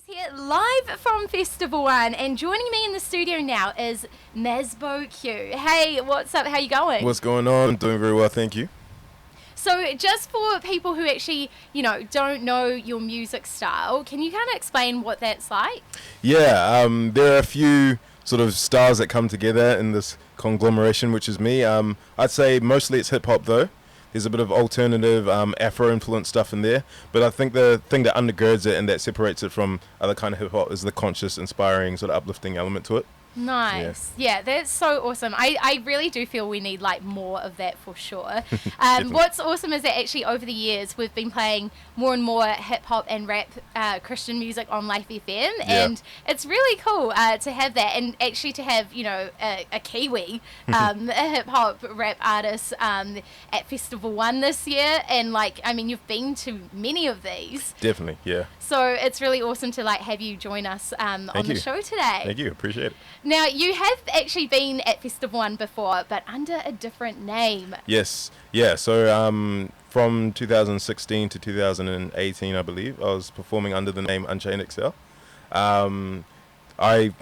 Here live from Festival One, and joining me in the studio now is Mazbou Q. Hey, what's up? How you going? What's going on? I'm doing very well, thank you. So just for people who actually, don't know your music style, can you kind of explain what that's like? Yeah, there are a few sort of styles that come together in this conglomeration, which is me. I'd say mostly it's hip-hop though. There's a bit of alternative Afro-influenced stuff in there, but I think the thing that undergirds it and that separates it from other kind of hip-hop is the conscious, inspiring, sort of uplifting element to it. Nice. Yeah, that's so awesome. I really do feel we need more of that for sure. What's awesome is that actually over the years we've been playing more and more hip hop and rap Christian music on Life FM, and it's really cool to have that, and actually to have a Kiwi a hip hop rap artist at Festival One this year, and you've been to many of these. Definitely, yeah. So it's really awesome to have you join us on the show today. Thank you, appreciate it. Now, you have actually been at Festival One before, but under a different name. Yes, yeah. So from 2016 to 2018, I believe, I was performing under the name Unchained Excel. I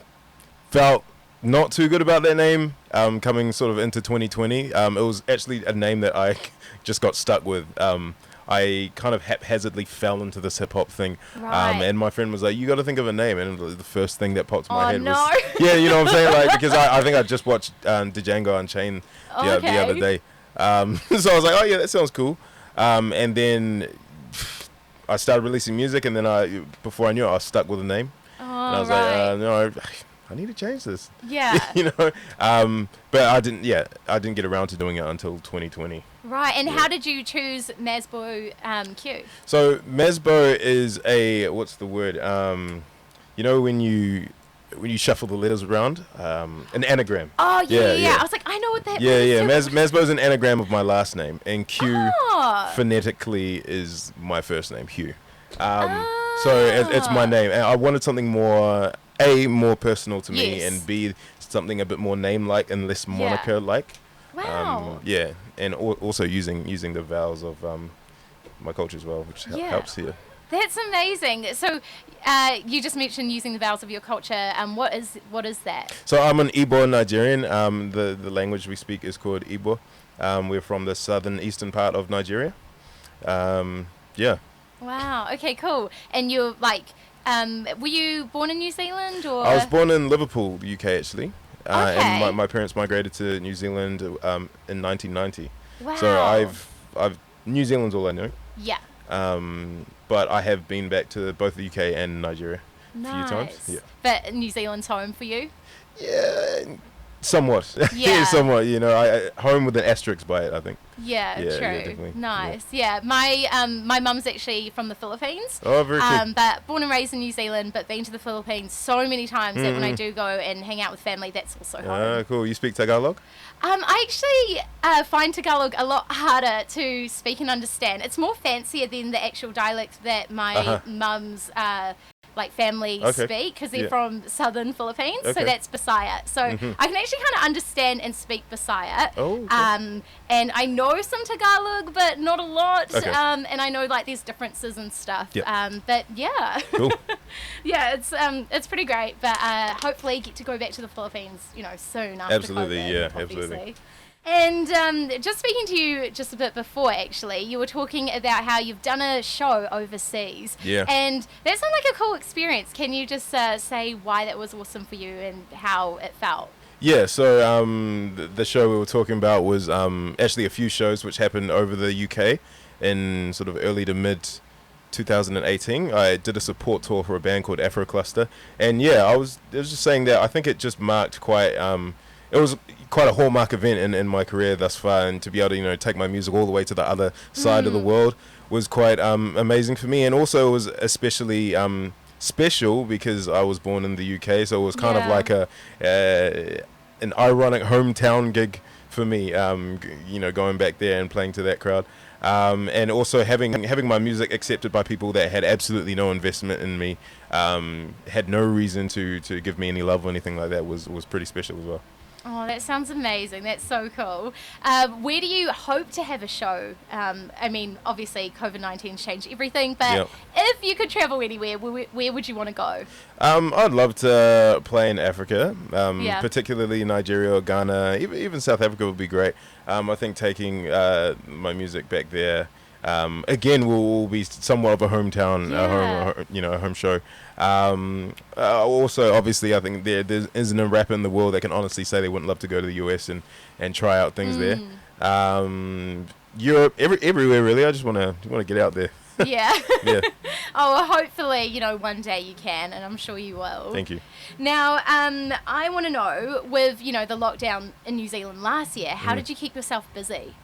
felt not too good about that name coming sort of into 2020. It was actually a name that I just got stuck with. I kind of haphazardly fell into this hip-hop thing, and my friend was like, you got to think of a name, and the first thing that popped in my head was, yeah, you know what I'm saying, because I think I just watched Django Unchained the other day, so I was like, oh yeah, that sounds cool, and then I started releasing music, and then before I knew it, I was stuck with a name, and I was like, no, I need to change this. Yeah. But I didn't get around to doing it until 2020. Right, and how did you choose Mazbou Q? So Mazbou is what's the word? When you shuffle the letters around, an anagram. Oh yeah. I was like, I know what that means. Yeah. Mazbou is an anagram of my last name, and Q phonetically is my first name, Hugh. So it's my name, and I wanted something more personal to me, and B, something a bit more name-like and less moniker-like. Wow. And also using the vowels of my culture as well, which helps here. That's amazing. So you just mentioned using the vowels of your culture. What is that? So I'm an Igbo Nigerian. The language we speak is called Igbo. We're from the eastern part of Nigeria. Yeah. Wow. Okay, cool. And you're were you born in New Zealand or? I was born in Liverpool, UK, actually. Okay. And my parents migrated to New Zealand in 1990. Wow. So New Zealand's all I know. Yeah. But I have been back to both the UK and Nigeria a few times. Yeah. But New Zealand's home for you? Yeah, somewhat. Yeah. Somewhat. Home with an asterisk by it, I think. Yeah, true. Definitely. Nice. Yeah. My mum's actually from the Philippines. Oh, very cool. But born and raised in New Zealand, but been to the Philippines so many times that when I do go and hang out with family, that's also home. Cool. You speak Tagalog? I actually find Tagalog a lot harder to speak and understand. It's more fancier than the actual dialect that my mum's family speak, because they're from southern Philippines, so that's Bisaya. So I can actually kind of understand and speak Bisaya. Oh, okay. And I know some Tagalog, but not a lot. Okay. And I know there's differences and stuff. Yep. But yeah. Cool. Yeah, it's pretty great. But hopefully get to go back to the Philippines, soon after Absolutely, COVID, yeah, obviously. absolutely. And just speaking to you just a bit before, actually, you were talking about how you've done a show overseas. Yeah. And that sounded like a cool experience. Can you just say why that was awesome for you and how it felt? Yeah, so the show we were talking about was actually a few shows which happened over the UK in sort of early to mid 2018. I did a support tour for a band called Afro Cluster, and I was just saying that I think it just marked quite it was quite a hallmark event in my career thus far, and to be able to take my music all the way to the other side of the world was quite amazing for me, and also it was especially special because I was born in the UK, so it was kind of like an ironic hometown gig for me, going back there and playing to that crowd, and also having my music accepted by people that had absolutely no investment in me, had no reason to give me any love or anything like that was pretty special as well. Oh, that sounds amazing. That's so cool. Where do you hope to have a show? I mean, obviously, COVID-19's changed everything, but Yep. if you could travel anywhere, where would you want to go? I'd love to play in Africa, Yeah. particularly Nigeria or Ghana. Even South Africa would be great. I think taking my music back there again will be somewhat of a hometown, a home show. Also, obviously, I think there isn't a rapper in the world that can honestly say they wouldn't love to go to the US and try out things there. Europe, everywhere really. I just want to get out there. Yeah. Yeah. Oh, well, hopefully, one day you can, and I'm sure you will. Thank you. Now, I want to know, with, the lockdown in New Zealand last year, how did you keep yourself busy?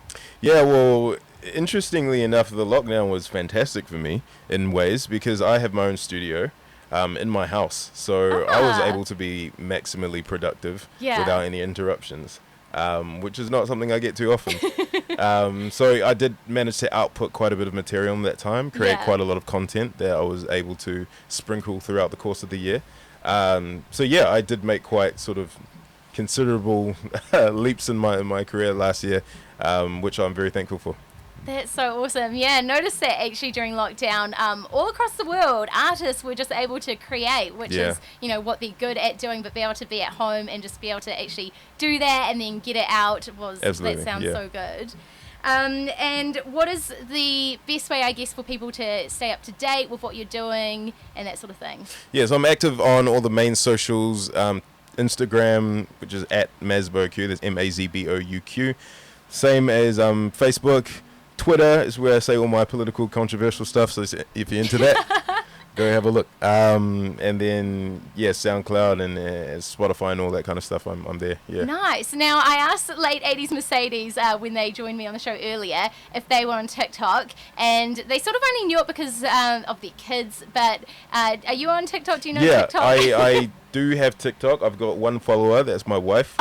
Yeah, well, interestingly enough, the lockdown was fantastic for me in ways because I have my own studio in my house. So I was able to be maximally productive without any interruptions, which is not something I get too often. So I did manage to output quite a bit of material in that time, create quite a lot of content that I was able to sprinkle throughout the course of the year. So yeah, I did make quite sort of considerable leaps in my career last year, which I'm very thankful for. That's so awesome. Yeah, notice that actually during lockdown, all across the world, artists were just able to create, which is, what they're good at doing, but be able to be at home and just be able to actually do that and then get it out Absolutely, that sounds so good. And what is the best way, I guess, for people to stay up to date with what you're doing and that sort of thing? Yeah, so I'm active on all the main socials, Instagram, which is at Mazbou Q, that's MAZBOUQ. Same as Facebook. Twitter is where I say all my political controversial stuff, so if you're into that, go have a look. And then, SoundCloud and Spotify and all that kind of stuff, I'm there, yeah. Nice. Now, I asked Late 80s Mercedes when they joined me on the show earlier if they were on TikTok, and they sort of only knew it because of their kids, but are you on TikTok? Do you know TikTok? I do have TikTok. I've got one follower, that's my wife.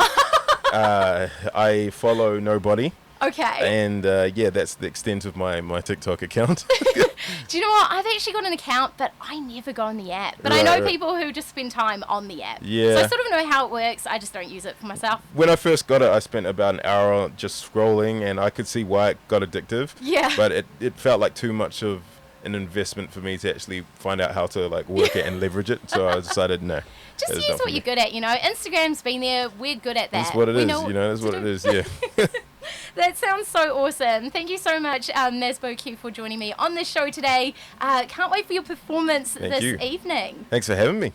I follow nobody. Okay. And that's the extent of my TikTok account. Do you know what? I've actually got an account, but I never go on the app. But I know people who just spend time on the app. Yeah. So I sort of know how it works. I just don't use it for myself. When I first got it, I spent about an hour just scrolling, and I could see why it got addictive. Yeah. But it felt like too much of an investment for me to actually find out how to work it and leverage it. So I decided no. Just use what you're good at, Instagram's been there. We're good at that. That's what it is, that's what it is, yeah. That sounds so awesome. Thank you so much, Mazbou Q, for joining me on this show today. Can't wait for your performance this evening. Thanks for having me.